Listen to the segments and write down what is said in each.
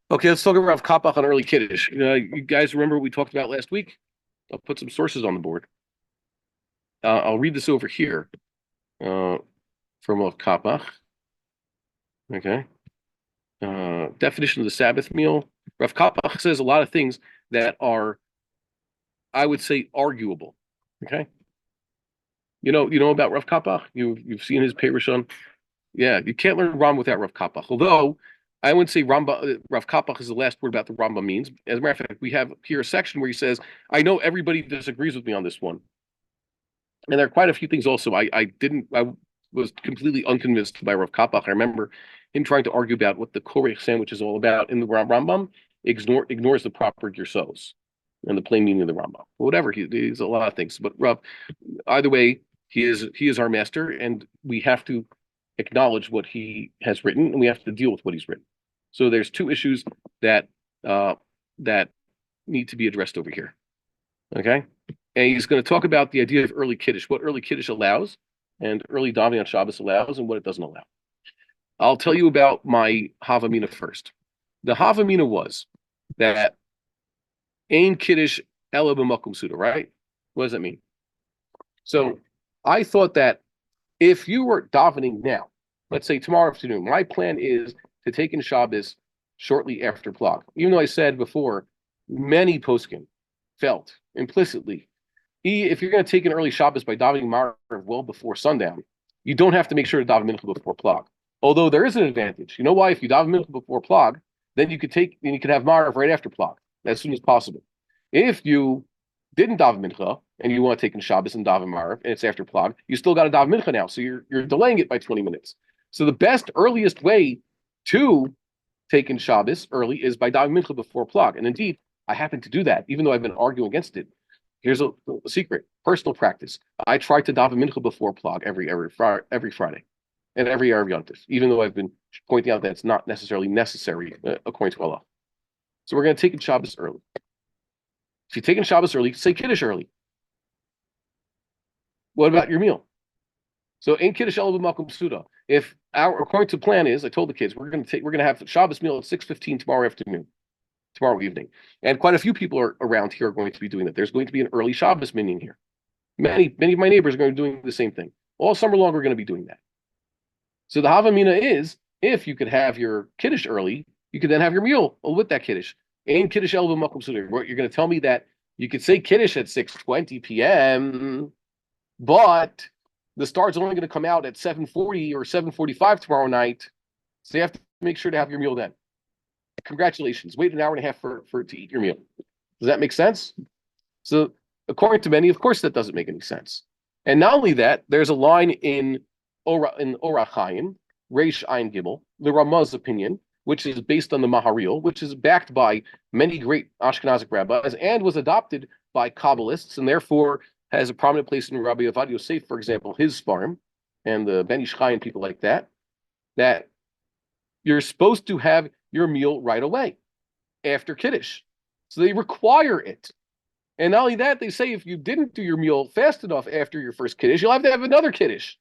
Okay, let's talk about Rav Kapach on early Kiddush. You guys remember what we talked about last week? I'll put some sources on the board. I'll read this over here uh, from Rav Kapach. Okay. Definition of the Sabbath meal. Rav Kapach says a lot of things that are, I would say, arguable. Okay. You know about Rav Kapach? You've seen his Perushon. Yeah, you can't learn Ram without Rav Kapach. Although I wouldn't say Rav Kapach is the last word about the Rambam means. As a matter of fact, we have here a section where he says, "I know everybody disagrees with me on this one." And there are quite a few things also. I was completely unconvinced by Rav Kapach. I remember him trying to argue about what the Korech sandwich is all about in the Rambam. Ignores the proper Gersos and the plain meaning of the Rambam. Whatever, he's a lot of things. But Rav, either way, he is our master, and we have to acknowledge what he has written, and we have to deal with what he's written. So there's two issues that that need to be addressed over here. Okay, and he's going to talk about the idea of early Kiddush, what early Kiddush allows, and early davening on Shabbos allows, and what it doesn't allow. I'll tell you about my Havamina first. The Havamina was that Ein Kiddush Ela b'makom suda, right? What does that mean? So I thought that if you were davening now, let's say tomorrow afternoon, my plan is to take in Shabbos shortly after Plag. Even though I said before, many poskim felt implicitly, if you're going to take an early Shabbos by davening Marav well before sundown, you don't have to make sure to daven Mincha before Plag. Although there is an advantage. You know why? If you daven Mincha before Plag, then you could have Marav right after Plag as soon as possible. If you didn't daven Mincha and you want to take in Shabbos and daven Marav and it's after Plag, you still got to daven Mincha now, so you're delaying it by 20 minutes. So the best earliest way to take in Shabbos early is by davening Mincha before Plag. And indeed, I happen to do that, even though I've been arguing against it. Here's a secret: personal practice. I try to daven Mincha before Plag every Friday and every Erev Yontif, even though I've been pointing out that it's not necessarily necessary according to Allah. So we're going to take in Shabbos early. If you take in Shabbos early, say Kiddush early. What about your meal? So in Kiddush Ela b'makom suda. If our according to plan is, I told the kids we're going to have Shabbos meal at 6:15 tomorrow afternoon, tomorrow evening, and quite a few people are around here are going to be doing that. There's going to be an early Shabbos minyan here. Many of my neighbors are going to be doing the same thing. All summer long, we're going to be doing that. So the Havamina is, if you could have your Kiddush early, you could then have your meal with that Kiddush. And Kiddush Ela b'makom suda. You're going to tell me that you could say Kiddush at 6:20 p.m., but the star's only going to come out at 7:40 or 7:45 tomorrow night. So you have to make sure to have your meal then. Congratulations. Wait an hour and a half for to eat your meal. Does that make sense? So according to many, of course, that doesn't make any sense. And not only that, there's a line in R Reish Ayin Gimel, the Ramah's opinion, which is based on the Maharil, which is backed by many great Ashkenazic rabbis and was adopted by Kabbalists, and therefore has a prominent place in Rabbi Avi Grossman, for example, his farm, and the Ben Ish Chai and people like that, that you're supposed to have your meal right away after Kiddush. So they require it. And not only that, they say if you didn't do your meal fast enough after your first Kiddush, you'll have to have another Kiddush.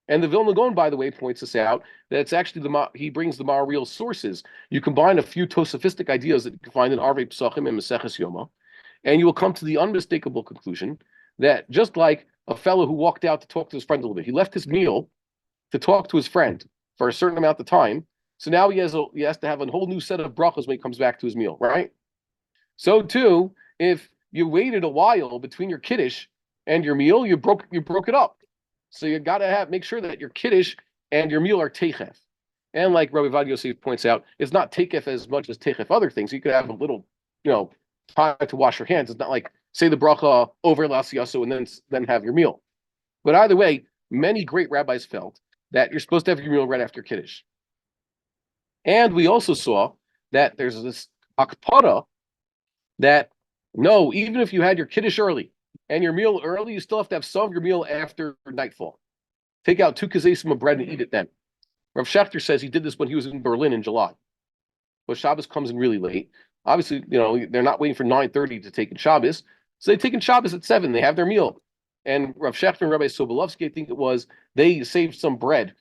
And the Vilna Gaon, by the way, points this out, that it's actually he brings the Maharil sources. You combine a few Tosafistic ideas that you can find in Arvei Pesachim and Maseches Yoma, and you will come to the unmistakable conclusion that just like a fellow who walked out to talk to his friend a little bit, he left his meal to talk to his friend for a certain amount of time. So now he has to have a whole new set of brachas when he comes back to his meal, right? So too, if you waited a while between your kiddush and your meal, you broke it up. So you got to make sure that your kiddush and your meal are teichef. And like Rabbi Avi Grossman points out, it's not teichef as much as teichef other things. You could have a little, time to wash your hands. It's not like say the bracha over l'asiyaso and then have your meal. But either way, many great rabbis felt that you're supposed to have your meal right after Kiddush. And we also saw that there's this akpara that no, even if you had your Kiddush early and your meal early, you still have to have some of your meal after nightfall. Take out 2 kazesim of bread and eat it then. Rav Schechter says he did this when he was in Berlin in July. But Shabbos comes in really late. Obviously, they're not waiting for 9:30 to take in Shabbos. So they take in Shabbos at 7. They have their meal. And Rav Schechter and Rabbi Sobolovsky, I think it was, they saved some bread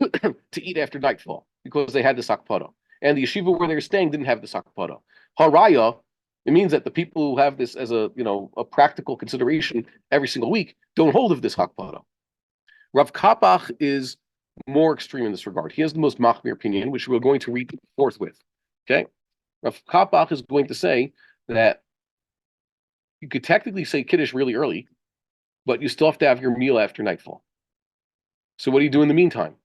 to eat after nightfall because they had this akpada. and the yeshiva where they're staying didn't have this hakpada. Haraya, it means that the people who have this as a practical consideration every single week don't hold of this hakpada. Rav Kapach is more extreme in this regard. He has the most machmir opinion, which we're going to read forthwith. Okay, Rav Kapach is going to say that you could technically say Kiddush really early, but you still have to have your meal after nightfall. So what do you do in the meantime?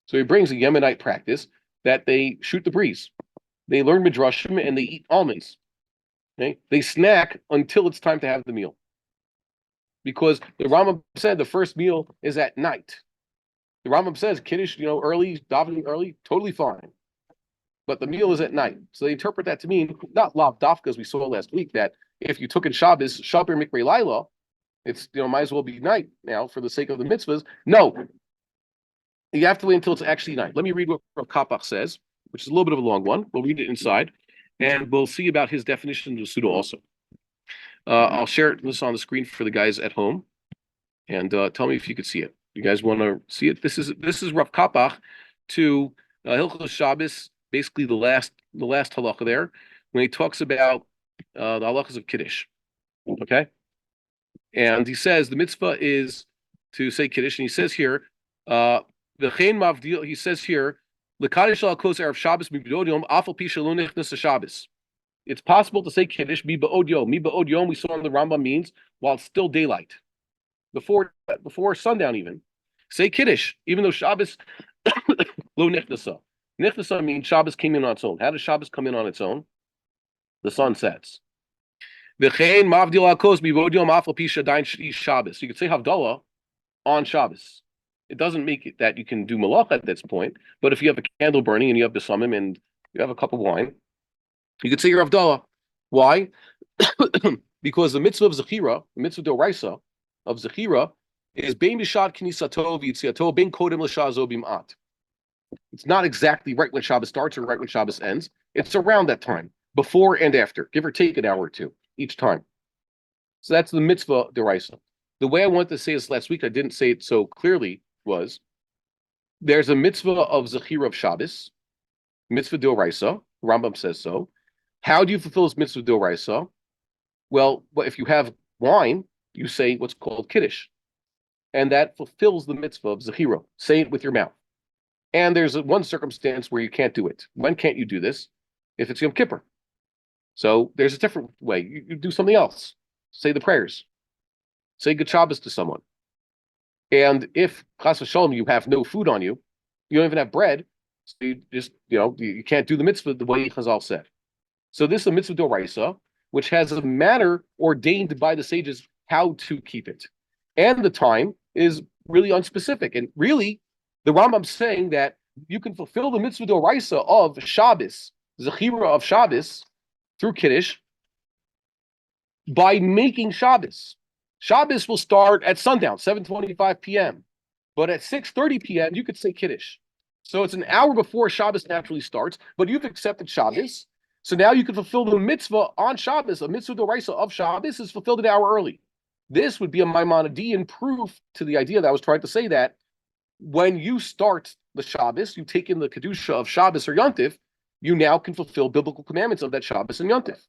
So he brings a Yemenite practice that they shoot the breeze. They learn midrashim and they eat almonds. Okay? They snack until it's time to have the meal. Because the Rambam said the first meal is at night. The Rambam says Kiddush, early, davening early, totally fine. But the meal is at night. So they interpret that to mean, not lav dafka, as we saw last week, that if you took in Shabbos, Shabbir Mikvei Laila, it's, might as well be night now for the sake of the mitzvahs. No. You have to wait until it's actually night. Let me read what Rav Kapach says, which is a little bit of a long one. We'll read it inside, and we'll see about his definition of the Suda also. I'll share this on the screen for the guys at home, and tell me if you could see it. You guys want to see it? This is Rav Kapach to Hilchos Shabbos, basically the last halacha there, when he talks about the halachas of Kiddush. Okay? And he says the mitzvah is to say Kiddush, and he says here, he says here, it's possible to say Kiddush mi ba'od yom. Mi ba'od yom, we saw in the Rambam, means while it's still daylight, before sundown even. Say Kiddush, even though Shabbos lo nichnasa. Nichnasa means Shabbos came in on its own. How does Shabbos come in on its own? The sun sets. You could say Havdalah on Shabbos. It doesn't make it that you can do malach at this point, but if you have a candle burning and you have besamim and you have a cup of wine, you could say your Havdalah. Why? Because the mitzvah of Zechira, the mitzvah d'oraisa of Zechira, is bein b'shad knisato v'yitziato bein kodem l'shah zo bim'at. It's not exactly right when Shabbos starts or right when Shabbos ends. It's around that time, before and after, give or take an hour or two each time. So that's the mitzvah d'oraisa. The way I wanted to say this last week, I didn't say it so clearly, was there's a mitzvah of Zechira of Shabbos, mitzvah d'oraisa. Rambam says so. How do you fulfill this mitzvah d'oraisa? Well, if you have wine, you say what's called Kiddush. And that fulfills the mitzvah of Zechira. Say it with your mouth. And there's one circumstance where you can't do it. When can't you do this? If it's Yom Kippur. So there's a different way. You do something else. Say the prayers. Say good Shabbos to someone. And if, chas v'shalom, you have no food on you, you don't even have bread, so you just, you can't do the mitzvah the way Chazal said. So this is a mitzvah d'oraisa, which has a manner ordained by the sages how to keep it. And the time is really unspecific. And really, the Rambam's saying that you can fulfill the mitzvah d'oraisa of Shabbos, Zechira of Shabbos, through Kiddush, by making Shabbos. Shabbos will start at sundown, 7:25 p.m. But at 6:30 p.m., you could say Kiddush. So it's an hour before Shabbos naturally starts, but you've accepted Shabbos. So now you can fulfill the mitzvah on Shabbos. A mitzvah d'oraisa of Shabbos is fulfilled an hour early. This would be a Maimonidean proof to the idea that I was trying to say, that when you start the Shabbos, you take in the Kedusha of Shabbos or Yontif, you now can fulfill biblical commandments of that Shabbos and Yontif.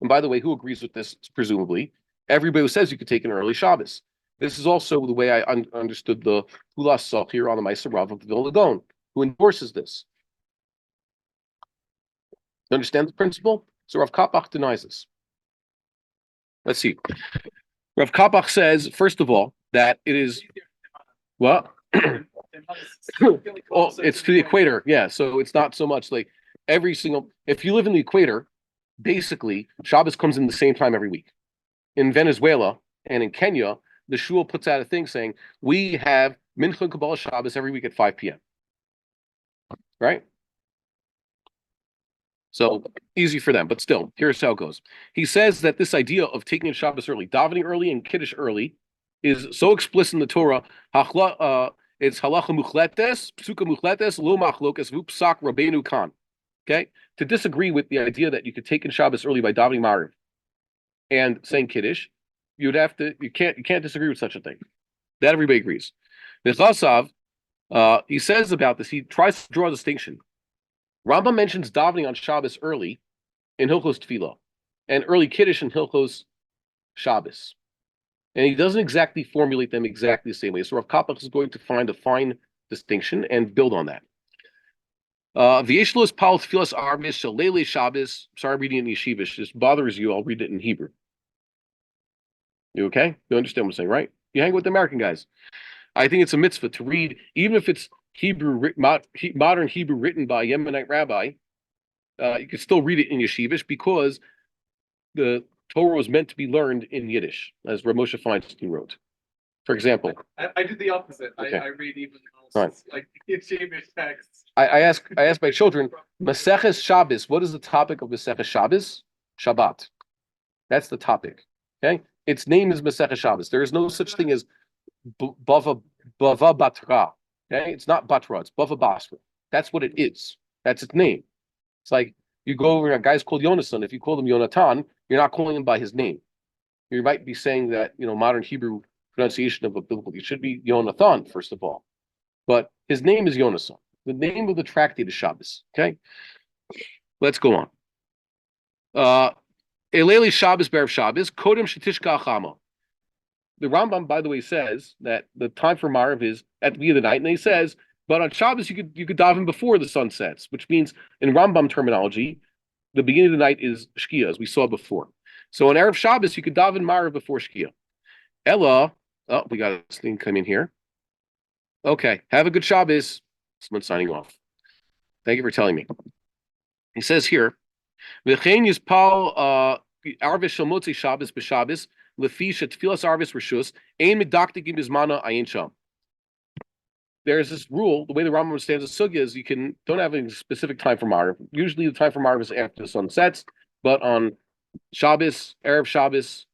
And by the way, who agrees with this, presumably? Everybody who says you could take an early Shabbos. This is also the way I understood the Hulas Sach here on the Ma'aser Rav of the Vilna Gaon, who endorses this. You understand the principle? So Rav Kapach denies this. Let's see. Rav Kapach says, first of all, that it is what? Oh, it's to the equator. Yeah, so it's not so much like if you live in the equator, basically Shabbos comes in the same time every week. In Venezuela and in Kenya, the shul puts out a thing saying, we have Mincha and Kabbalah Shabbos every week at 5 p.m. Right? So easy for them, but still, here's how it goes. He says that this idea of taking in Shabbos early, davening early, and Kiddush early is so explicit in the Torah. It's halacha muchletes, psuka muchletes, lo machlokas, vupsak rabbeinu kan. Okay, to disagree with the idea that you could take in Shabbos early by davening Mariv and saying Kiddush, you can't disagree with such a thing. That everybody agrees. Nechasav, He says about this, he tries to draw a distinction. Rambam mentions davening on Shabbos early in Hilchos Tefillah and early Kiddush in Hilchos Shabbos. And he doesn't exactly formulate them exactly the same way. So Rav Kapach is going to find a fine distinction and build on that. V'yeshlos pal tefillas arvis shalele Shabbos. Sorry, I'm reading it in yeshivish. This bothers you. I'll read it in Hebrew. You okay? You understand what I'm saying, right? You hang with the American guys. I think it's a mitzvah to read, even if it's Hebrew, modern Hebrew written by a Yemenite rabbi. You can still read it in yeshivish because the Torah was meant to be learned in Yiddish, as Rav Moshe Feinstein wrote. For example, I do the opposite. Okay. I read even Right. like yeshivish texts. I ask my children, Maseches Shabbos, what is the topic of Maseches Shabbos? Shabbat. That's the topic. Okay? Its name is Maseches Shabbos. There is no such thing as Bava Batra. Okay? It's not Batra, it's Bava Basra. That's what it is. That's its name. It's like you go over a guy's called Yonasan. If you call him Yonatan, you're not calling him by his name. You might be saying that, modern Hebrew pronunciation of a biblical, it should be Yonathan, first of all. But his name is Yonasan. The name of the tractate is Shabbos. Okay? Let's go on. Eleli Shabbos Berev Shabbos, Kodem Shetishka Achama. The Rambam, by the way, says that the time for Marav is at the beginning of the night, and he says, but on Shabbos you could daven before the sun sets, which means in Rambam terminology, the beginning of the night is Shkia, as we saw before. So on Erev Shabbos you could daven Marav before Shkia. Ella, we got this thing come in here. Okay, have a good Shabbos. Someone signing off. Thank you for telling me. He says here, V'chein yispal arvis shel motzi Shabbos b'Shabbos lefi shetfilas arvis rishus ein medaktikim bizmana ayin sham. There's this rule. The way the Rambam understands the sugya is you don't have a specific time for Marav. Usually the time for Marav is after the sun sets, but on Shabbos, Erev Shabbos,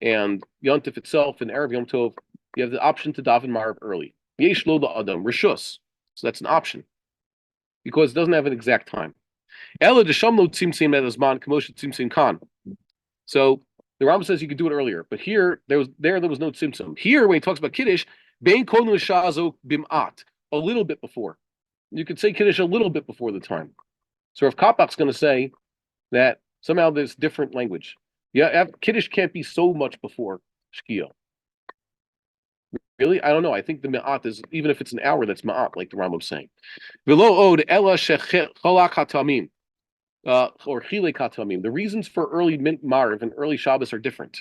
and Yontif itself and Erev Yom Tov, you have the option to daven Marav early. Yesh lo adam rishus. So that's an option because it doesn't have an exact time. Ela desham lo tzimtzim edazman kamosha tzimtzim kan. So the Rambam says you could do it earlier, but here there was no tzimtzum. Here when he talks about Kiddush, bein kol l'shazo bimat, a little bit before. You could say Kiddush a little bit before the time. So if Kapach's going to say that somehow there's different language. Yeah, Kiddush can't be so much before Shkia. Really? I don't know. I think the ma'at is, even if it's an hour, that's ma'at, like the Rambam's saying. V'lo od ela shecholak hatamim, or chilek hatamim. The reasons for early Marav and early Shabbos are different.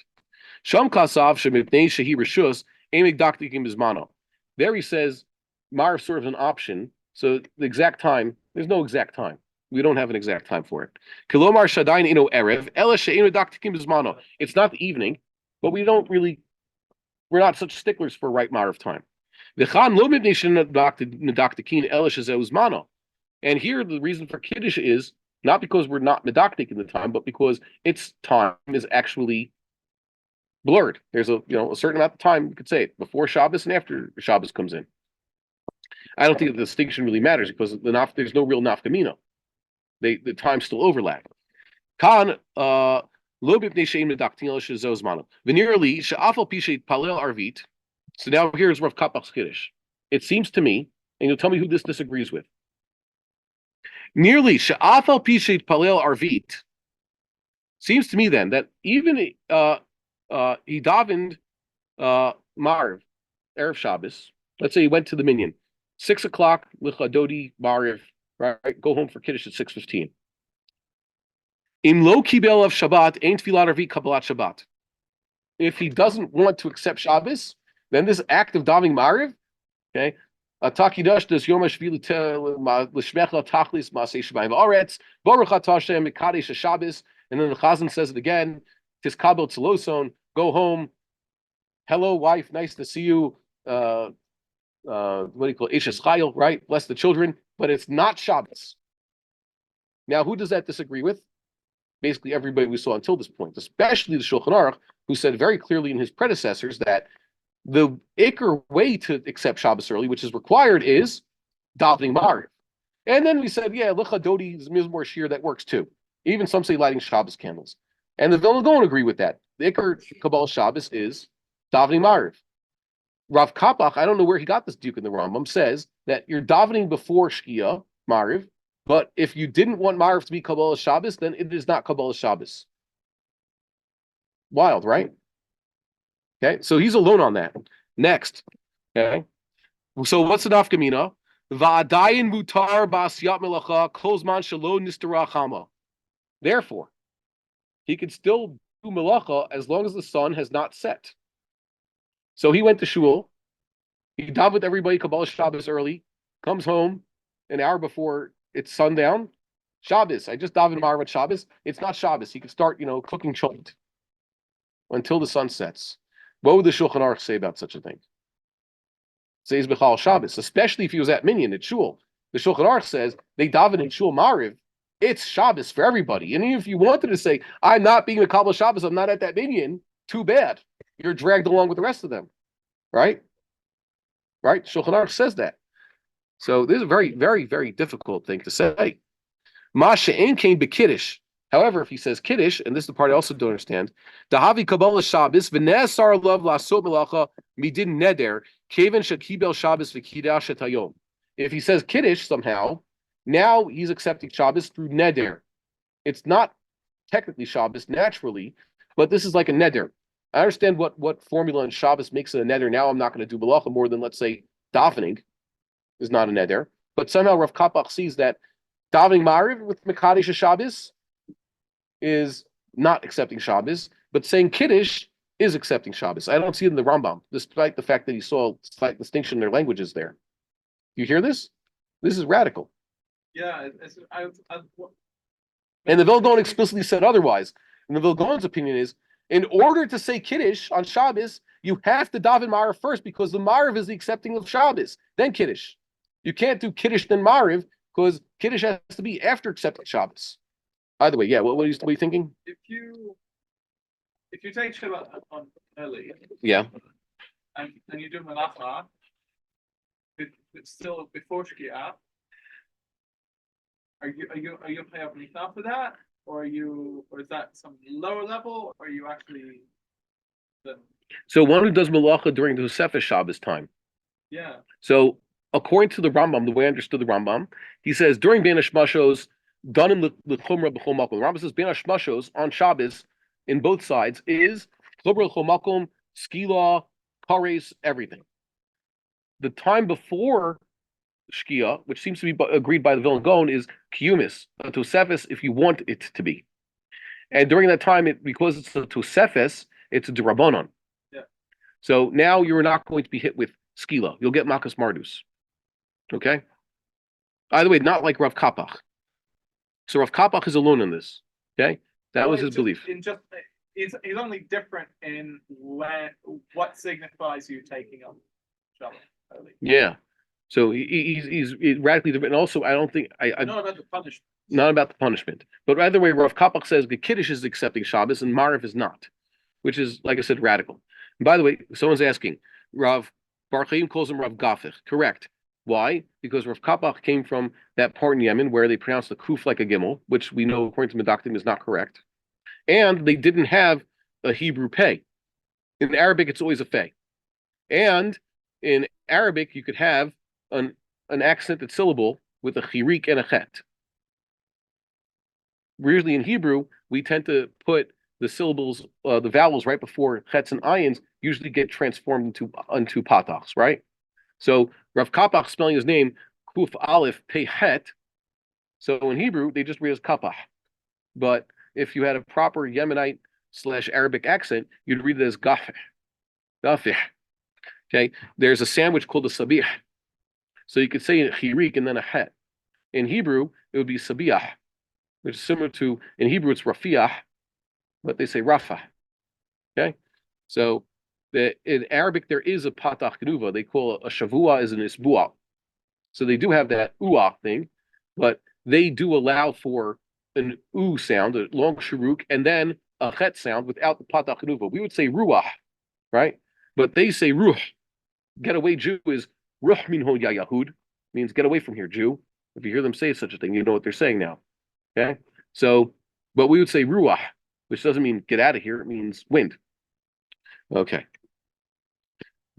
Sham kasav shemipnei shehi rishus emig daktikim bizmano. There he says Marav sort of an option. So the exact time, there's no exact time. We don't have an exact time for it. Kilomar shadayin ino erev ela she'enu daktikim bizmano. It's not the evening, but we're not such sticklers for right Marav time. And here the reason for Kiddush is not because we're not medaktik in the time, but because its time is actually blurred. There's a certain amount of time you could say it before Shabbos and after Shabbos comes in. I don't think the distinction really matters because there's no real nafkamina. The times still overlap. Kan Venerally, she'afal pishet palel arvit. So now here's Rav Kapach's Kiddush. It seems to me, and you'll tell me who this disagrees with. Nearly she'afal pishet palel arvit. Seems to me then that even he davened Marv Erev Shabbos. Let's say he went to the minyan, 6 o'clock lichadodi Marv. Right, go home for Kiddush at 6:15. Im lo kibel of Shabbat ain't tfilat arvit kabbalat Shabbat. If he doesn't want to accept Shabbos, then this act of davening Mariv, okay, Takidash does Yom HaShvi l'shmecha tachlis ma'aseh shemayim v'aretz baruch atah Hashem mekadesh Shabbos, and then the Chazan says it again, tiskabel tzeloson, go home, hello wife, nice to see you, what do you call it, Ishes Chayil, right, bless the children, but it's not Shabbos. Now who does that disagree with? Basically everybody we saw until this point, especially the Shulchan Aruch, who said very clearly in his predecessors that the ikar way to accept Shabbos early, which is required, is davening Mariv. And then we said, yeah, Lecha Dodi is Mizmor Shir, that works too. Even some say lighting Shabbos candles. And the Vilna don't agree with that. The ikar Kabbalah Shabbos is davening Mariv. Rav Kapach, I don't know where he got this diuk in the Rambam, says that you're davening before Shkia, Mariv, but if you didn't want Mariv to be Kabbalah Shabbos, then it is not Kabbalah Shabbos. Wild, right? Okay, so he's alone on that. Next, okay, so what's the nafkamina? Va'adayin mutar ba'asiyat melacha kozman shelo nistara chama. Therefore, he could still do melacha as long as the sun has not set. So he went to shul. He davened with everybody Kabbalah Shabbos early. Comes home an hour before it's sundown. Shabbos. I just davened Marav at Shabbos. It's not Shabbos. He could start, cooking chot until the sun sets. What would the Shulchan Aruch say about such a thing? Says Bechal Shabbos, especially if he was at Minyan at Shul. The Shulchan Aruch says they daven in Shul Mariv. It's Shabbos for everybody. And even if you wanted to say, I'm not being a Kabbalah Shabbos, I'm not at that Minyan, too bad. You're dragged along with the rest of them. Right? Right? Shulchan Aruch says that. So this is a very, very, very difficult thing to say. Masha ein kain b'kiddush. However, if he says kiddush, and this is the part I also don't understand, dahavi kabbalah Shabbos v'nesar love lasot melacha midin neder keven shekibel Shabbos v'kidash etayom. If he says kiddush somehow, now he's accepting Shabbos through neder. It's not technically Shabbos naturally, but this is like a neder. I understand what formula in Shabbos makes it a neder. Now I'm not going to do melacha more than, let's say, davening is not a neder. But somehow Rav Kapach sees that davening Mariv with Mekadesh Shabbos is not accepting Shabbos, but saying Kiddush is accepting Shabbos. I don't see it in the Rambam, despite the fact that he saw a slight distinction in their languages there. You hear this? This is radical. Yeah, And the Vilgon explicitly said otherwise. And the Vilgon's opinion is, in order to say Kiddush on Shabbos, you have to daven Mariv first, because the Mariv is the accepting of Shabbos, then Kiddush. You can't do Kiddush then Mariv, because Kiddush has to be after accepting Shabbos. Either way, yeah. What are you thinking? if you take Shabbat on early, Yeah. and you do Malacha, it's still before Shkia. Are you Chayav Nitna for that, or is that some lower level, or are you actually So one who does Malacha during the Tosefes Shabbos time. Yeah. So according to the Rambam, the way I understood the Rambam, he says during Ben Hashmashos, done in the Chumrah b'chol makom. The Rambam says Ben Hashmashos on Shabbos in both sides is Chumrah b'chol makom, Skila, Kares, everything. The time before Shkia, which seems to be agreed by the Vilna Gaon, is Kiyumis, a Tosefes if you want it to be. And during that time, because it's a Tosefes, it's a D'Rabbanan. Yeah. So now you're not going to be hit with Skila. You'll get Makas Mardus. Okay? Either way, not like Rav Kapach. So Rav Kapach is alone in this. Okay? That was his belief. He's only different in what signifies you taking on Shabbat early. Yeah. So he's radically different. And also, I don't think not about the punishment. Not about the punishment. But either way, Rav Kapach says the Kiddush is accepting Shabbos and Mariv is not, which is, like I said, radical. And by the way, someone's asking, Rav Bar-Hayim calls him Rav Gafich. Correct. Why? Because Rav Kapach came from that part in Yemen where they pronounce the kuf like a gimel, which we know according to Medaktim is not correct. And they didn't have a Hebrew pei. In Arabic, it's always a fei. And in Arabic, you could have an accented syllable with a chirik and a chet. Usually in Hebrew, we tend to put the syllables, the vowels right before chets and ayins usually get transformed into patachs, right? So Rav Kapach spelling his name kuf aleph pei het. So in Hebrew, they just read as kapach. But if you had a proper Yemenite / Arabic accent, you'd read it as gafeh. Gafeh. Okay. There's a sandwich called a sabih. So you could say a chirik and then a het. In Hebrew, it would be sabiah, which is similar to, in Hebrew, it's rafiah, but they say rafa. Okay? So in Arabic, there is a patach kenuva. They call a shavua is an isbua. So they do have that uah thing, but they do allow for an u sound, a long shuruk, and then a chet sound without the patach kenuva. We would say ruah, right? But they say ruh. Get away Jew is ruh minho ya Yahud, means get away from here, Jew. If you hear them say such a thing, you know what they're saying now. Okay? So, but we would say ruah, which doesn't mean get out of here, it means wind. Okay.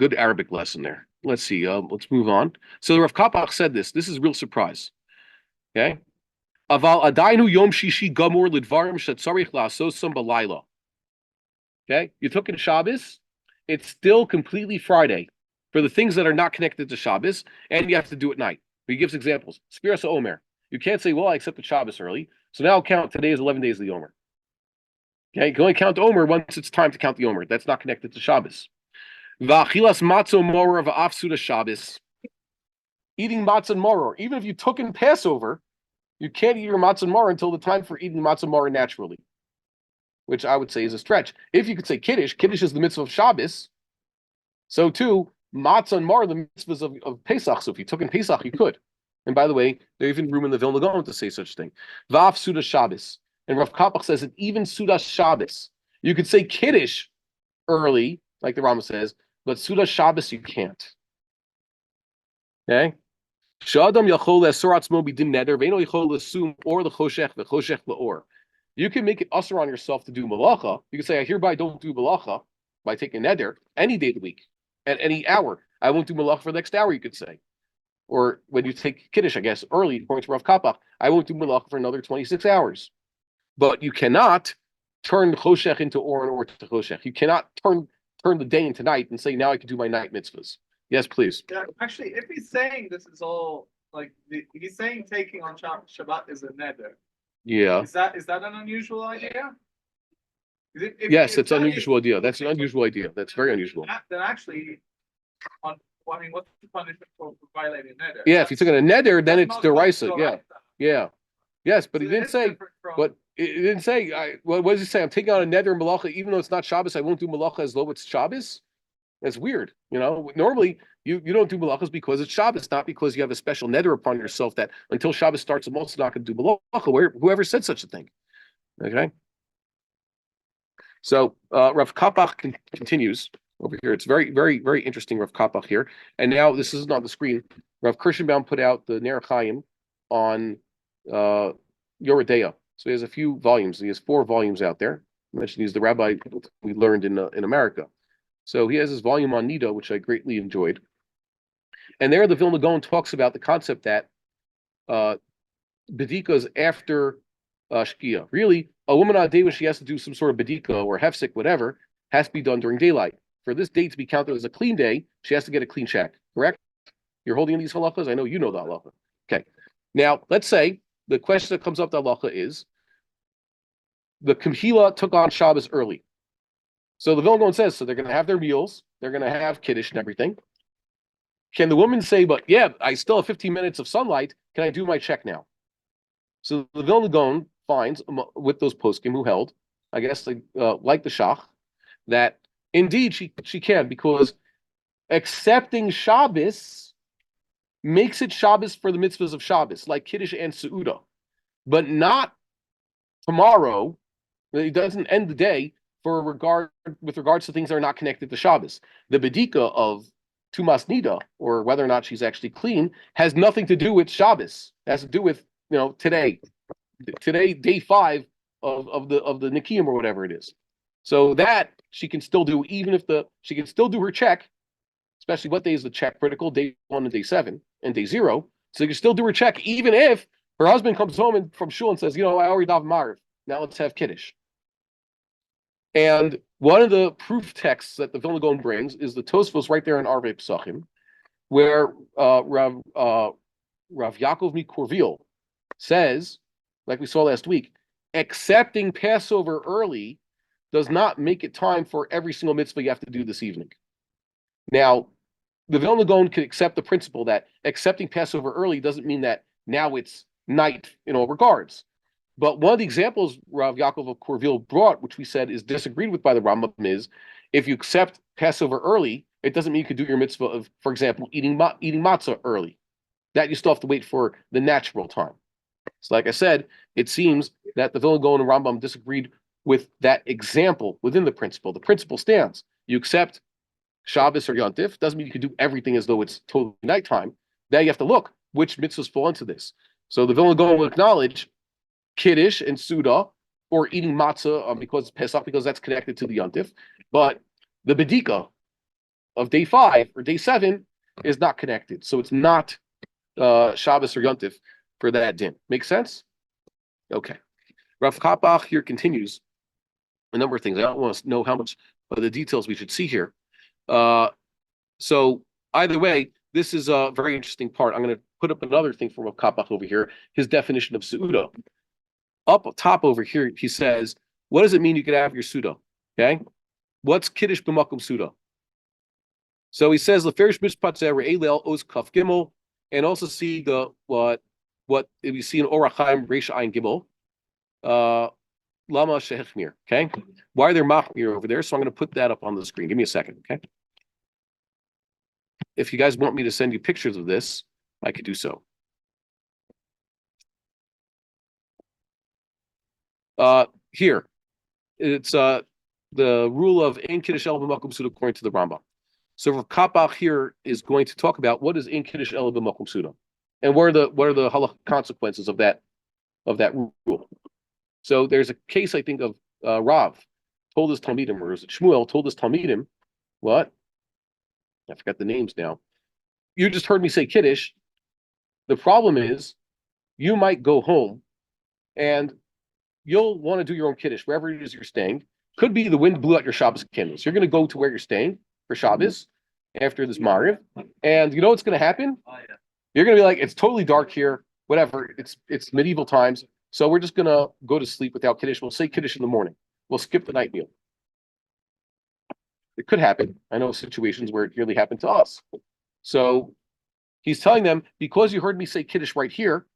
Good Arabic lesson there. Let's see. Let's move on. So the Rav Kapach said this. This is a real surprise. Okay. Aval adainu yom shishi gamur lidvarim shetzarich la'asosam balayla. Okay. You took in Shabbos. It's still completely Friday for the things that are not connected to Shabbos, and you have to do it at night. He gives examples. Spiras Omer. You can't say, well, I accepted Shabbos early, so now I'll count today is 11 days of the Omer. Okay, you can only count Omer once it's time to count the Omer. That's not connected to Shabbos. V'achilas matzo moror v'afsuda Shabbos. Eating matzah and moror. Even if you took in Passover, you can't eat your matzah and moror until the time for eating matzah and moror naturally, which I would say is a stretch. If you could say Kiddush, Kiddush is the mitzvah of Shabbos. So too, matzah and moror, the mitzvahs of Pesach. So if you took in Pesach, you could. And by the way, there's even room in the Vilna Gaon to say such a thing. Va'af Suda Shabbos. And Rav Kapach says that even Suda Shabbos, you could say Kiddush early, like the Rama says, but Suda Shabbos you can't. Okay? Shadam yachol le'asor atzmo b'dim neder, ve'eno yachol le'sum or l'choshech v'choshech la'or. You can make it usher on yourself to do malacha. You can say, I hereby don't do malacha by taking neder any day of the week, at any hour. I won't do malacha for the next hour, you could say. Or when you take Kiddush, I guess, early, according to Rav Kapach, I won't do malacha for another 26 hours. But you cannot turn choshech into or and or to choshech. You cannot turn the day into night and say, now I can do my night mitzvahs. Yes, please. Yeah, actually, if he's saying this is all, like, he's saying taking on Shabbat is a neder. Yeah. Is that an unusual idea? Yes, it's an unusual idea. That's an unusual idea. That's very unusual. Then actually, what's the punishment for violating a neder? Yeah, if you took a neder, then it's deraisa. Yeah, yeah, yes, but so he didn't say. But it didn't say. What does he say? I'm taking on a neder and malacha, even though it's not Shabbos. I won't do malacha as though it's Shabbos. That's weird. Normally you don't do malachas because it's Shabbos, not because you have a special neder upon yourself that until Shabbos starts, I'm also not going to do malacha. Whoever said such a thing? Okay. So Rav Kapach continues over here. It's very, very, very interesting, Rav Kapach here. And now this isn't on the screen. Rav Kirschenbaum put out the R-Hayim on Yoredeya. So he has a few volumes. He has 4 volumes out there. I mentioned he's the rabbi we learned in America. So he has his volume on Nida, which I greatly enjoyed. And there the Vilna Gaon talks about the concept that Bedika is after Shkia. Really, a woman on a day when she has to do some sort of Bedika or hefsek, whatever, has to be done during daylight. For this day to be counted as a clean day, she has to get a clean check, correct? You're holding these halachas? I know you know the halacha. Okay. Now, let's say the question that comes up to halacha is, the Kehila took on Shabbos early. So the Vilna Gaon says, so they're going to have their meals, they're going to have Kiddush and everything. Can the woman say, but yeah, I still have 15 minutes of sunlight, can I do my check now? So the Vilna Gaon finds, with those poskim who held, I guess like the Shach, that indeed she can, because accepting Shabbos makes it Shabbos for the mitzvahs of Shabbos, like Kiddush and Seudah, but not tomorrow. It doesn't end the day with regards to things that are not connected to Shabbos. The Bedika of Tumas Nida, or whether or not she's actually clean, has nothing to do with Shabbos. It has to do with today, day 5 of the Nikiyim or whatever it is. So that she can still do, even if she can still do her check, especially what day is the check critical, day 1 and day 7 and day 0. So you can still do her check, even if her husband comes home from shul and says, I already daven Mariv. Now let's have Kiddush. And one of the proof texts that the Vilna Gaon brings is the Tosfos right there in Arvei Pesachim, where Rav Yaakov Mikorvil says, like we saw last week, accepting Passover early does not make it time for every single mitzvah you have to do this evening. Now, the Vilna Gaon can accept the principle that accepting Passover early doesn't mean that now it's night in all regards. But one of the examples Rav Yaakov of Korvil brought, which we said is disagreed with by the Rambam, is if you accept Passover early, it doesn't mean you can do your mitzvah of, for example, eating matzah early. That you still have to wait for the natural time. So like I said, it seems that the Vilna Gaon and Rambam disagreed with that example within the principle. The principle stands. You accept Shabbos or Yontif, doesn't mean you can do everything as though it's totally nighttime. Now you have to look which mitzvahs fall into this. So the Vilna Gaon will acknowledge Kiddush and Suda, or eating matzah because Pesach, because that's connected to the Yontif. But the Bedika of day 5 or day 7 is not connected. So it's not Shabbos or Yontif for that din. Make sense? Okay. Rav Kapach here continues a number of things. I don't want to know how much of the details we should see here. So either way, this is a very interesting part. I'm going to put up another thing from Rav Kapach over here, his definition of Su'uda. Up top over here, he says, what does it mean you could have your Suda? Okay? What's Kiddush b'makom Suda? So he says, Leferish Mishpat Zera Eilel Oz Kaf Gimel, and also see the what we see in R-Hayim Reish Ayin Gimel. Lama Shehechmir. Okay? Why are there Machmir over there? So I'm going to put that up on the screen. Give me a second, okay? If you guys want me to send you pictures of this, I could do so. Here, it's the rule of Ein Kiddush El B'Makom Suda according to the Rambam. So Rav Kapach here is going to talk about what is Ein Kiddush El B'Makom Suda, and what are the halakha consequences of that rule. So there's a case I think of Rav told his Talmidim, or is it Shmuel told his Talmidim, what? I forgot the names now. You just heard me say Kiddush. The problem is, you might go home and you'll want to do your own Kiddush wherever it is you're staying. Could be the wind blew out your Shabbos candles. You're going to go to where you're staying for Shabbos after this Mariv. And you know what's going to happen? You're going to be like, it's totally dark here, whatever. It's medieval times. So we're just going to go to sleep without Kiddush. We'll say Kiddush in the morning. We'll skip the night meal. It could happen. I know situations where it really happened to us. So he's telling them, because you heard me say Kiddush right here,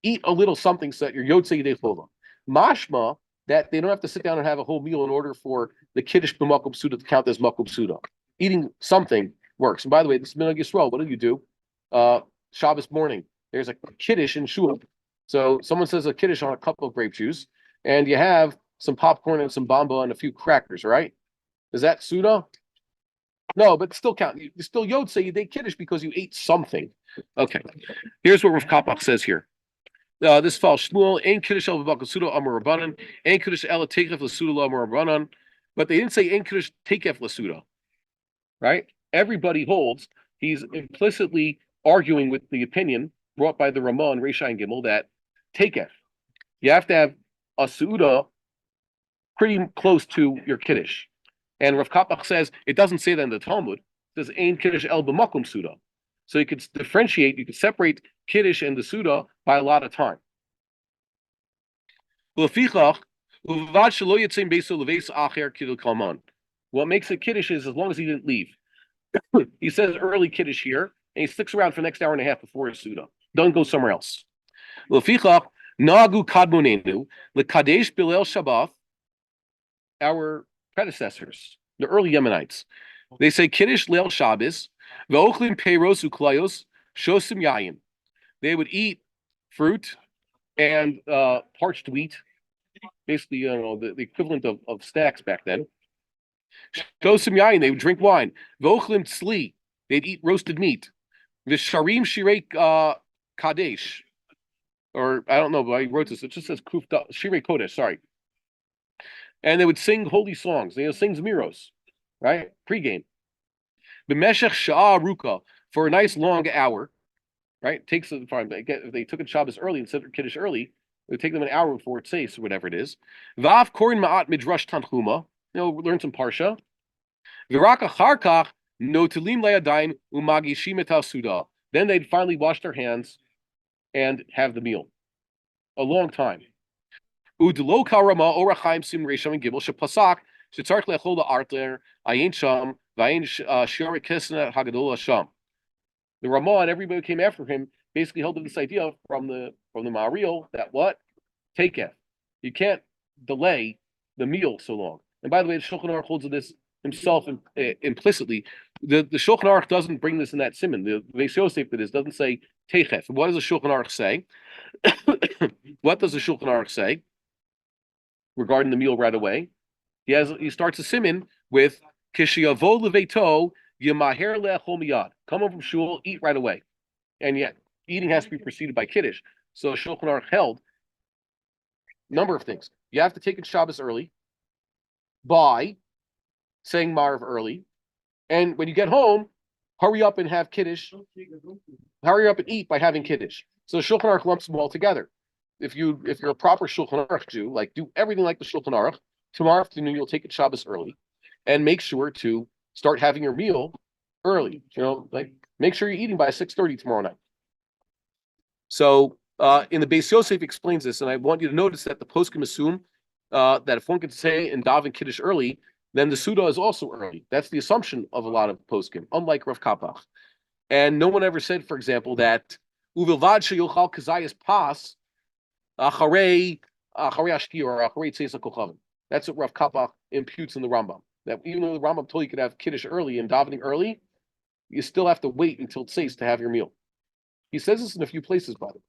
eat a little something so that your Yotzei Yidei Chova. Mashma, that they don't have to sit down and have a whole meal in order for the Kiddush b'makom Suda to count as makom Suda. Eating something works. And by the way, this is Minhag Yisrael. What do? Shabbos morning, there's a Kiddush in Shul. So someone says a Kiddush on a cup of grape juice, and you have some popcorn and some bamba and a few crackers, right? Is that Suda? No, but still count. You still Yotzei Yidei Kiddush because you ate something. Okay. Here's what Rav Kapach says here. This falls Shmuel, Ein Kiddush El B'Makom Suda Amar Rabbanan, Ein Kiddush El Tekef L'Suda Amar Rabbanan, but they didn't say Ein Kiddush Tekef L'Suda, right? Everybody holds. He's implicitly arguing with the opinion brought by the Ramah and Reish Ayin Gimel that Tekef, you have to have a Suda pretty close to your Kiddush. And Rav Kapach says, it doesn't say that in the Talmud, it says Ein Kiddush El B'Makom Suda. So you could differentiate, you could separate Kiddush and the Suda by a lot of time. What makes it Kiddush is as long as he didn't leave. He says early Kiddush here, and he sticks around for the next hour and a half before his Suda. Don't go somewhere else. Our predecessors, the early Yemenites, they say Kiddush Leil Shabbos, Ve'ochlim Peiros Uklayos, Shosim Yayin. They would eat fruit and parched wheat, basically, the equivalent of snacks back then. Shosim Yayin, they would drink wine. Ve'ochlim Tzli, they'd eat roasted meat. V'sharim Shirei Kadesh, or I don't know, but I wrote this. It just says Shirei Kodesh. Sorry. And they would sing holy songs. They would sing Zmiros, right? Pre-game. B'meshech Sha'ah Ruka, for a nice long hour, right? Takes if they took it Shabbos early and said Kiddush early, it would take them an hour before it says, or whatever it is. Vav Korin Ma'at Midrash Tanchuma, learn some Parsha. V'rak Acharkach Notilim Le'adayim Umagishim Et HaSuda. Then they'd finally wash their hands and have the meal. A long time. Udlo Karama Or Chaim Sim Reisham and Gibel Shepasak Shetzarch Lechol Artler Ayin Sham Vayin Shiar Kesna Hagadol Sham. The Ramah and everybody who came after him basically held to this idea from the Ma'ariel that what? Taketh. You can't delay the meal so long. And by the way, the Shulchan Aruch holds of this himself implicitly. The Shulchan Aruch doesn't bring this in that simon. The Beis Yosef that is doesn't say Teichef. What does the Shulchan Aruch say? What does the Shulchan Aruch say regarding the meal right away? He starts a simon with Kishiyavo leveito Yemaher le'achol miyad. Come home from shul, eat right away. And yet, eating has to be preceded by Kiddush. So Shulchan Aruch held a number of things. You have to take it Shabbos early by saying Marv early, And when you get home, hurry up and have Kiddush. Hurry up and eat by having Kiddush. So the Shulchan Aruch lumps them all together. If you're a proper Shulchan Aruch Jew, like do everything like the Shulchan Aruch, tomorrow afternoon you'll take it Shabbos early, and make sure to start having your meal early. Like make sure you're eating by 6:30 tomorrow night. So in the Beis Yosef explains this, and I want you to notice that the poskim assume that if one can say and daven Kiddush early, then the Suda is also early. That's the assumption of a lot of poskim, unlike Rav Kapach. And no one ever said, for example, that uvilvad sheyochal kazayas pas acharei ashki or acharei tzeisa kochavim. That's what Rav Kapach imputes in the Rambam. That even though the Rambam told you could have Kiddush early and davening early, you still have to wait until tzeis to have your meal. He says this in a few places, by the way.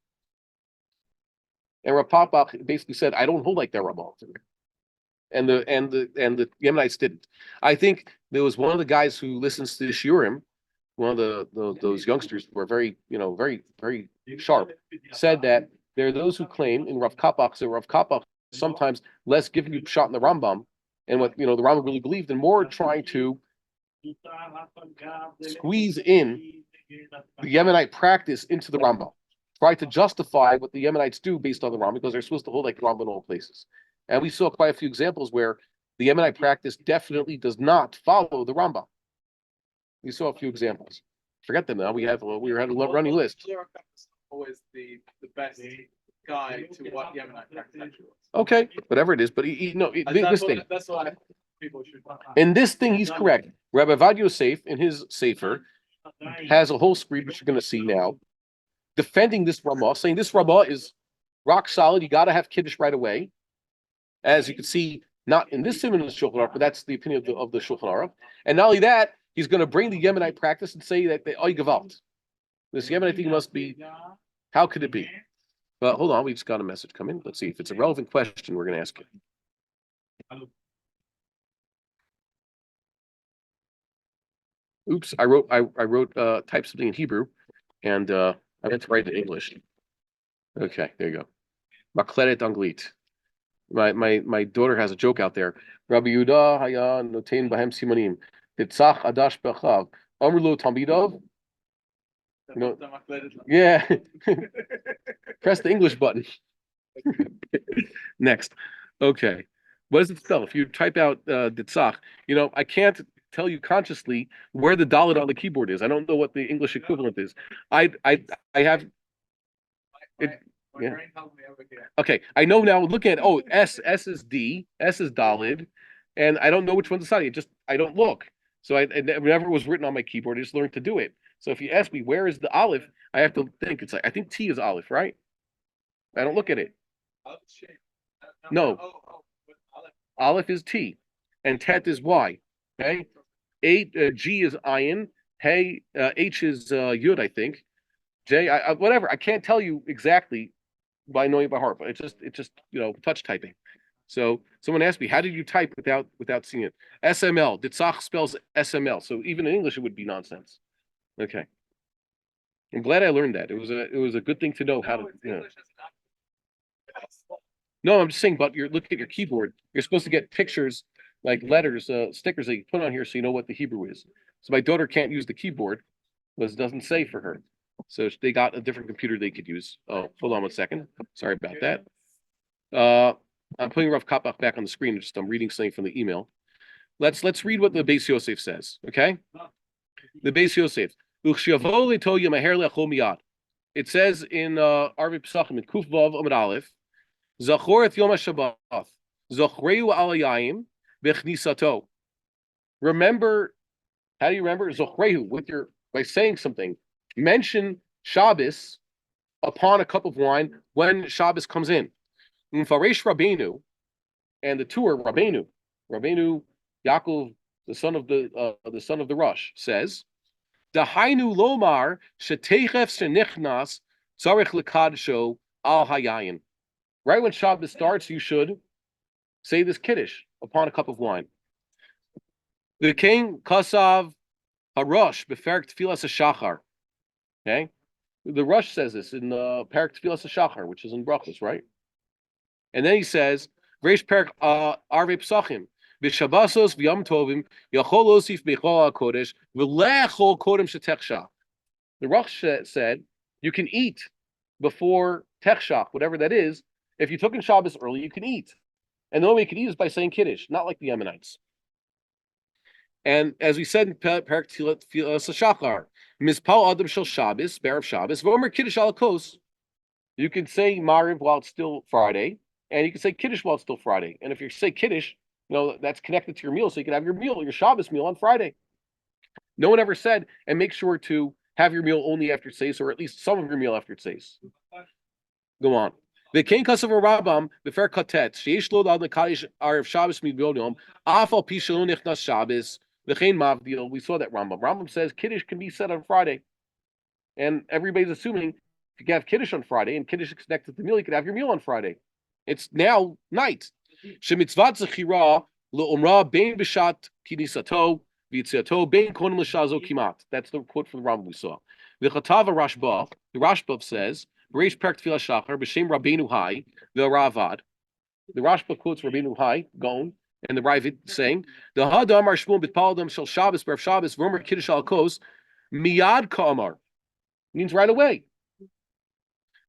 And Rav Kapach basically said, "I don't hold like that, Rambam." And the Yemenites didn't. I think there was one of the guys who listens to the Shiurim, one of those youngsters who are very, very sharp, said that there are those who claim in Rav Kapach, so Rav Kapach sometimes less giving you shot in the Rambam, and what the Rambam really believed, and more trying to squeeze in the Yemenite practice into the Rambam, try to justify what the Yemenites do based on the Rambam, because they're supposed to hold like the Rambam in all places. And we saw quite a few examples where the Yemenite practice definitely does not follow the Rambam. We saw a few examples. Forget them now. We had a running list. Always the best guide to what Yemenite practice actually was. Okay, whatever it is, but this thing. That's why people should. In this thing, he's correct. Rabbi Avi Grossman in his Sefer has a whole screen, which you're going to see now, defending this Ramah, saying this Ramah is rock solid. You got to have Kiddush right away. As you can see, not in this Simon of the Shulchan Aruch, but that's the opinion of the Shulchan Aruch. And not only that, he's going to bring the Yemenite practice and say that they Gewalt. This Yemenite thing must be, how could it be? But hold on, we just got a message come in. Let's see if it's a relevant question. We're going to ask it. Oops, I wrote type something in Hebrew, and I meant to write it in English. Okay, there you go. Makledet Anglit. My daughter has a joke out there. Rabbi Yehuda haya noten bahem simanim. Titzach adash bechav. Amr lo talmidov. Yeah. Press the English button. Next. Okay. What does it spell? If you type out Titzach, I can't tell you consciously where the dalet on the keyboard is. I don't know what the English equivalent is. I have it. Yeah. Okay, I know now. Look at S is D, S is Dalid, and I don't know which one's the side. I don't look. So whenever it was written on my keyboard, I just learned to do it. So if you ask me where is the Aleph, I have to think. It's like I think T is Aleph, right? I don't look at it. No. Aleph is T, and Tet is Y. Okay, G is Ayin. Hey, H is Yud, I think. J, whatever. I can't tell you exactly by knowing it by heart, but it's just touch typing. So someone asked me, how did you type without seeing it? SML. Ditzach spells SML. So even in English, it would be nonsense. Okay. I'm glad I learned that. It was a good thing to know how to. No, I'm just saying. But look at your keyboard. You're supposed to get pictures, like letters, stickers that you put on here, so you know what the Hebrew is. So my daughter can't use the keyboard because it doesn't say for her. So they got a different computer they could use. Oh, hold on 1 second. Sorry about that. I'm putting Rav Kapach back on the screen. I'm reading something from the email. Let's read what the Beis Yosef says. Okay, the Beis Yosef. It says in Arvi Pesachim in Kuf Vav Amud Aleph, Zachor et Yom HaShabbat, Zachreu al Hayim b'chnisato. Remember, how do you remember? Zachreu by saying something. Mention Shabbos upon a cup of wine when Shabbos comes in. Faresh Rabbeinu, and the tour Rabbeinu Yaakov, the son of the Rush, says, Dahainu lomar shetechef shenichnas tzarich lekadsho al hayayin. Right when Shabbos starts, you should say this Kiddush upon a cup of wine. The king Kasav Harosh beferk tfilas hashachar. Okay, the Rush says this in Parak Tfilas HaShachar, which is in Brachos, right? And then he says, Reish Parak Arvei Pesachim, V'Shabbosos v'Yom Tovim Yachol Osif Bechol HaKodesh V'Lechol Kodem Shetechshach. The Rosh said you can eat before Techshach, whatever that is. If you took in Shabbos early, you can eat. And the only way you can eat is by saying Kiddush, not like the Yemenites. And as we said in Perak Shachar, Mispal Adam Shel Shabbos, Be'er of Shabbos, Vomer Kiddush al Kos. You can say Mariv while it's still Friday, and you can say Kiddush while it's still Friday. And if you say Kiddush, that's connected to your meal, so you can have your Shabbos meal on Friday. No one ever said, and make sure to have your meal only after Tzeis, or at least some of your meal after Tzeis. Go on. The King Kasav Rabam, the Fair Katet, Sheish Lod al Nekadish Arif Shabbos Midbodom, Afal Pishalon Ichnas Shabbos, the Chain Mavdil. We saw that Rambam. Rambam says Kiddush can be said on Friday. And everybody's assuming if you can have Kiddush on Friday and Kiddush is connected to the meal, you can have your meal on Friday. It's now night. Shemitzvat Zechira, Le'omra Bein Bishat Kinisato, Vitziato, Bein Konim L'Shazo Kimat. That's the quote from the Rambam we saw. The Chatava Rashba, the Rashba says, Reish Perk Tfilah Shachar, B'Shem Rabbeinu Hai, the Ravad. The Rashba quotes Rabbeinu Hai, Gon, and the Ravid saying, the Hadam Ar Shmuel B'Paladam Shel Shabbos, Be'er Shabbos, Vomer Kiddush Al Kos, Miyad Ka'amar. Means right away.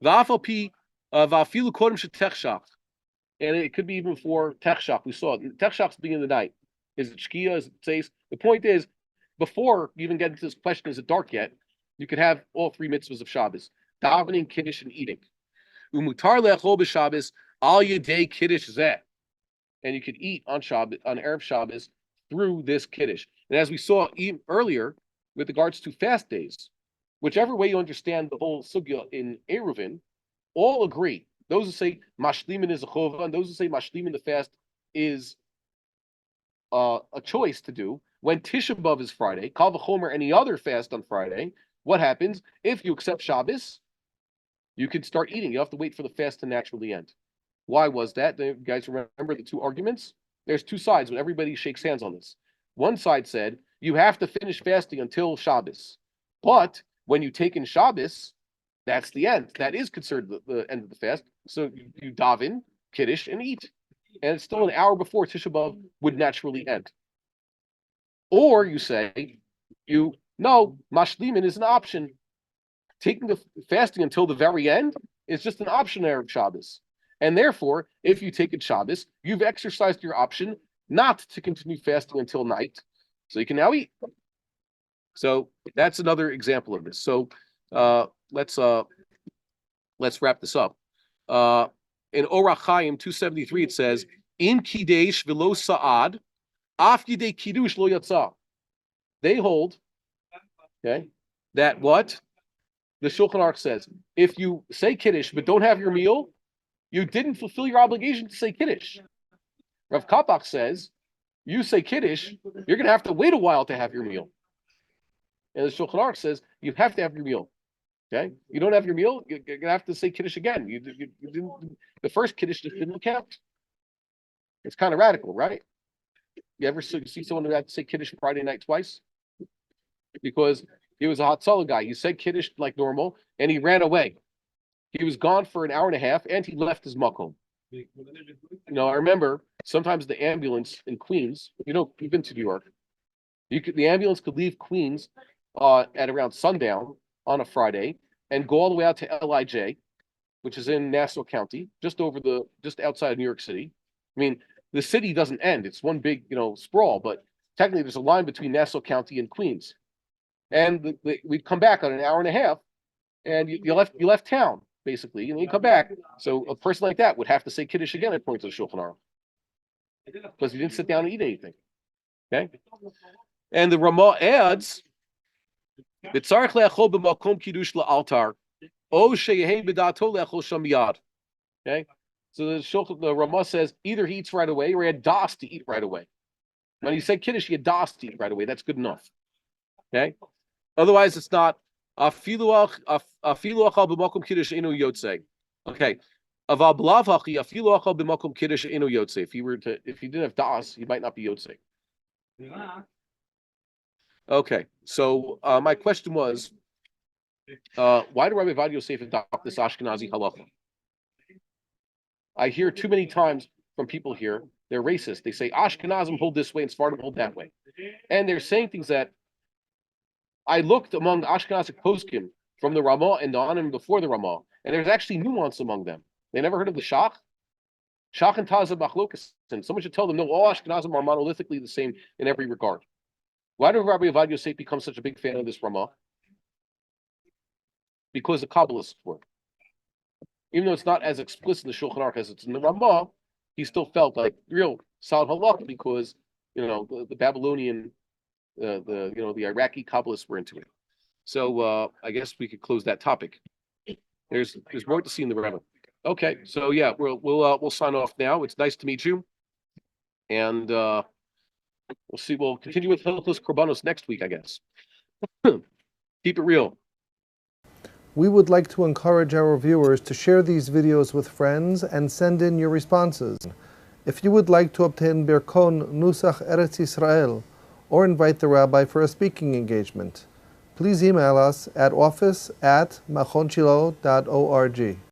Va'afal pi va'afilu kodem shetechshach. And it could be even before techshach. We saw it. Techshach's beginning of the night. Is it shkia? Is it tzeis? The point is, before you even get into this question, is it dark yet? You could have all three mitzvahs of Shabbos: davening, kiddush, and eating. Umutar le'achol b'Shabbos al yedei kiddush zeh. And you could eat on Shabbos, on Erev Shabbos, through this kiddush. And as we saw earlier, with regards to fast days, whichever way you understand the whole sugya in Eruvin, all agree. Those who say mashlimin is a chova, and those who say mashlimin the fast is a choice to do. When Tisha B'av is Friday, Kal v'chomer any other fast on Friday, what happens? If you accept Shabbos, you can start eating. You have to wait for the fast to naturally end. Why was that? Do you guys remember the two arguments? There's two sides, but everybody shakes hands on this. One side said you have to finish fasting until Shabbos, but when you take in Shabbos, that's the end. That is considered the end of the fast. So you daven, kiddush, and eat. And it's still an hour before Tisha B'av would naturally end. Or you say, no, mashlimin is an option. Taking the fasting until the very end is just an option there of Shabbos. And therefore, if you take it Shabbos, you've exercised your option not to continue fasting until night. So you can now eat. So that's another example of this. So let's wrap this up. In R Chaim 273, it says, "In kidesh v'lo sa'ad, af yidei kiddush lo yatsa." They hold, okay, that what the Shulchan Aruch says: if you say kiddush but don't have your meal, you didn't fulfill your obligation to say kiddush. Rav Kapach says, you say kiddush, you're going to have to wait a while to have your meal. And the Shulchan Aruch says you have to have your meal. Okay, you don't have your meal, you're gonna have to say kiddush again. You didn't. The first kiddush just didn't count. It's kind of radical, right? You ever see someone who had to say kiddush Friday night twice? Because he was a Hatzalah guy. He said kiddush like normal, and he ran away. He was gone for an hour and a half, and he left his Machon. I remember sometimes the ambulance in Queens. You've been to New York. The ambulance could leave Queens at around sundown on a Friday and go all the way out to LIJ, which is in Nassau County, just outside of New York City. I mean, the city doesn't end; it's one big, sprawl. But technically, there's a line between Nassau County and Queens, and we'd come back on an hour and a half, and you left town basically, and you come back. So a person like that would have to say kiddush again according to the Shulchan Aruch, because he didn't sit down and eat anything. Okay, and the Ramah adds. Okay, so the Ramah says either he eats right away or he had das to eat right away. When you say kiddush, you had das to eat right away. That's good enough. Okay, otherwise it's not. Okay, if he didn't have das, he might not be yotzei. Okay, so my question was, why do Rabbi Avi Yosef adopt this Ashkenazi halacha? I hear too many times from people here They're racist. They say Ashkenazim hold this way and Sephardim hold that way. And they're saying things that I looked among Ashkenazic poskim from the Ramah and the Anim before the Ramah, and there's actually nuance among them. They never heard of the Shach? Shach and Taz Machlokas. And someone should tell them, no, all Ashkenazim are monolithically the same in every regard. Why did Rabbi Avi Yosef become such a big fan of this Ramah? Because the Kabbalists were. Even though it's not as explicit in the Shulchan Aruch as it's in the Ramah, he still felt like real solid halakha because the Babylonian, the Iraqi Kabbalists were into it. So I guess we could close that topic. There's more to see in the Rebbe. Okay, so yeah, we'll sign off now. It's nice to meet you, and we'll see. We'll continue with Hilchos Korbanos next week, I guess. Keep it real. We would like to encourage our viewers to share these videos with friends and send in your responses. If you would like to obtain Birkon Nusach Eretz Yisrael or invite the rabbi for a speaking engagement, please email us at office@machonshilo.org.